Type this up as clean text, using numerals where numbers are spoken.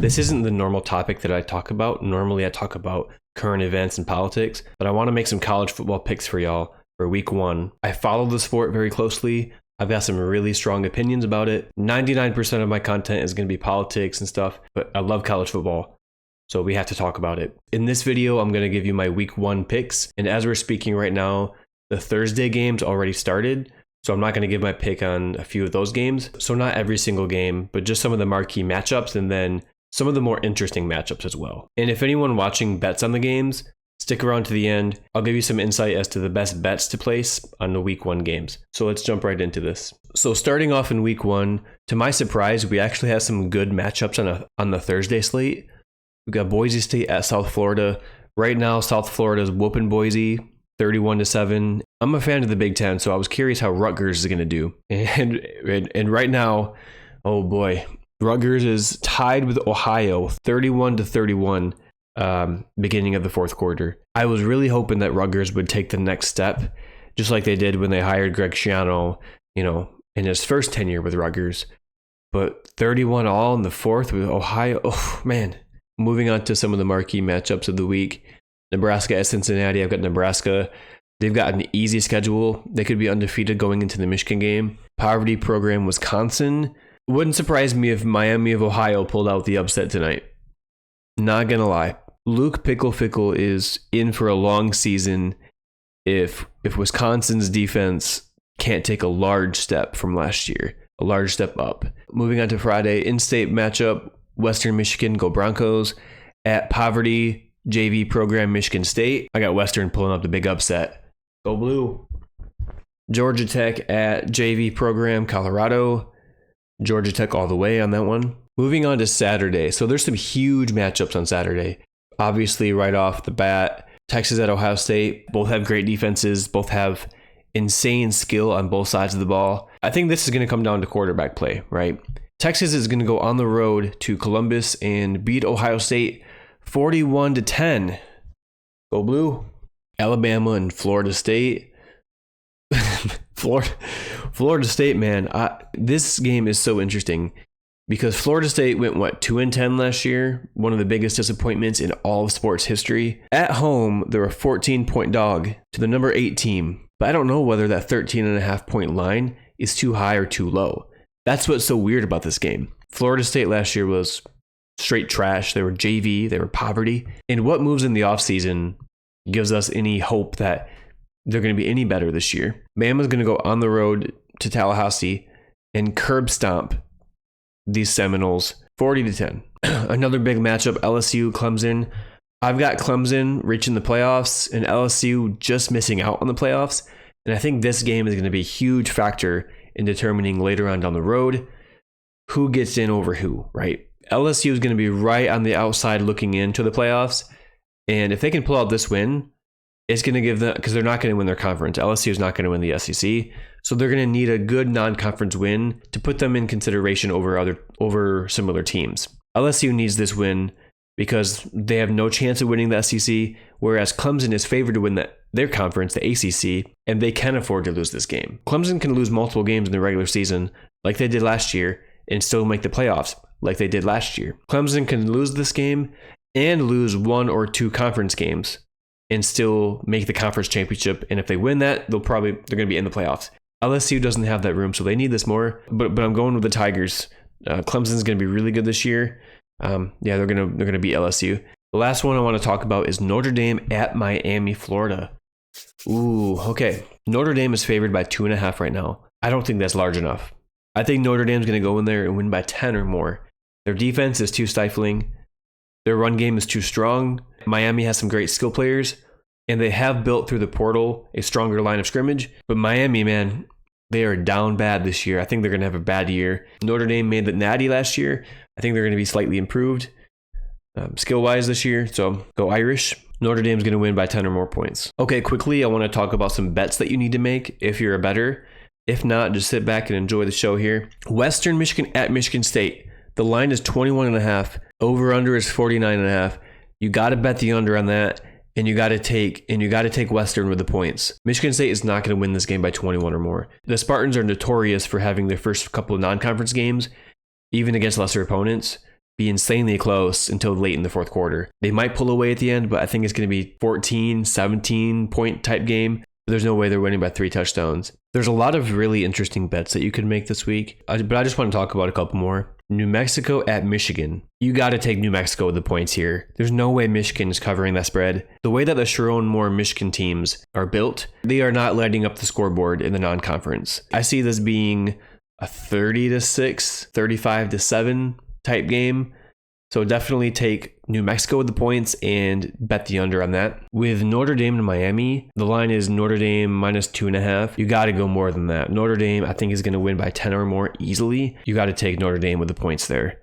This isn't the normal topic that I talk about. Normally I talk about current events and politics, but I want to make some college football picks for y'all for week 1. I follow the sport very closely. I've got some really strong opinions about it. 99% of my content is going to be politics and stuff, but I love college football, so we have to talk about it. In this video, I'm going to give you my week 1 picks, and as we're speaking right now, the Thursday games already started, so I'm not going to give my pick on a few of those games. So not every single game, but just some of the marquee matchups, and then some of the more interesting matchups as well. And if anyone watching bets on the games, stick around to the end. I'll give you some insight as to the best bets to place on the week 1 games. So let's jump right into this. So starting off in week 1, to my surprise, we actually have some good matchups on the Thursday slate. We've got Boise State at South Florida. Right now, South Florida is whooping Boise 31-7. I'm a fan of the Big Ten, so I was curious how Rutgers is going to do. And right now, oh boy, Rutgers is tied with Ohio 31-31 beginning of the fourth quarter. I was really hoping that Rutgers would take the next step, just like they did when they hired Greg Schiano, in his first tenure with Rutgers. But 31 all in the fourth with Ohio. Oh man. Moving on to some of the marquee matchups of the week. Nebraska at Cincinnati. I've got Nebraska. They've got an easy schedule. They could be undefeated going into the Michigan game. Poverty program Wisconsin. Wouldn't surprise me if Miami of Ohio pulled out the upset tonight. Not gonna lie. Luke Fickell is in for a long season if Wisconsin's defense can't take a large step from last year, a large step up. Moving on to Friday, in-state matchup, Western Michigan, go Broncos. At Poverty JV program, Michigan State. I got Western pulling up the big upset. Go Blue. Georgia Tech at JV program, Colorado. Georgia Tech all the way on that one. Moving on to Saturday. So there's some huge matchups on Saturday. Obviously, right off the bat, Texas at Ohio State. Both have great defenses. Both have insane skill on both sides of the ball. I think this is going to come down to quarterback play, right? Texas is going to go on the road to Columbus and beat Ohio State 41-10. Go Blue. Alabama and Florida State. Florida State, man. This game is so interesting because Florida State went, 2-10 last year? One of the biggest disappointments in all of sports history. At home, they're a 14-point dog to the number 8 team. But I don't know whether that 13.5-point line is too high or too low. That's what's so weird about this game. Florida State last year was straight trash. They were JV. They were poverty. And what moves in the offseason gives us any hope that they're going to be any better this year? Bama's going to go on the road to Tallahassee and curb stomp these Seminoles 40-10. Another big matchup, LSU, Clemson. I've got Clemson reaching the playoffs and LSU just missing out on the playoffs. And I think this game is going to be a huge factor in determining later on down the road who gets in over who, right? LSU is going to be right on the outside looking into the playoffs. And if they can pull out this win, it's going to give them, because they're not going to win their conference. LSU is not going to win the SEC. So they're going to need a good non-conference win to put them in consideration over similar teams. LSU needs this win because they have no chance of winning the SEC, whereas Clemson is favored to win their conference, the ACC, and they can afford to lose this game. Clemson can lose multiple games in the regular season, like they did last year, and still make the playoffs, like they did last year. Clemson can lose this game and lose 1 or 2 conference games and still make the conference championship. And if they win that, they're going to be in the playoffs. LSU doesn't have that room, so they need this more. But I'm going with the Tigers. Clemson's going to be really good this year. They're going to beat LSU. The last one I want to talk about is Notre Dame at Miami, Florida. Ooh, okay. Notre Dame is favored by 2.5 right now. I don't think that's large enough. I think Notre Dame's going to go in there and win by 10 or more. Their defense is too stifling. Their run game is too strong. Miami has some great skill players, and they have built through the portal a stronger line of scrimmage. But Miami, man, they are down bad this year. I think they're going to have a bad year. Notre Dame made the Natty last year. I think they're going to be slightly improved skill-wise this year. So go Irish. Notre Dame's going to win by 10 or more points. Okay, quickly, I want to talk about some bets that you need to make if you're a bettor. If not, just sit back and enjoy the show here. Western Michigan at Michigan State. The line is 21.5. Over-under is 49.5. You got to bet the under on that, and you got to take Western with the points. Michigan State is not going to win this game by 21 or more. The Spartans are notorious for having their first couple of non-conference games, even against lesser opponents, be insanely close until late in the fourth quarter. They might pull away at the end, but I think it's going to be 14, 17 point type game. There's no way they're winning by 3 touchdowns. There's a lot of really interesting bets that you could make this week, but I just want to talk about a couple more. New Mexico at Michigan. You got to take New Mexico with the points here. There's no way Michigan is covering that spread. The way that the Sherrone Moore Michigan teams are built, they are not lighting up the scoreboard in the non-conference. I see this being a 30-6, 35-7 type game. So definitely take New Mexico with the points and bet the under on that. With Notre Dame and Miami, the line is Notre Dame -2.5. You got to go more than that. Notre Dame, I think, is going to win by 10 or more easily. You got to take Notre Dame with the points there.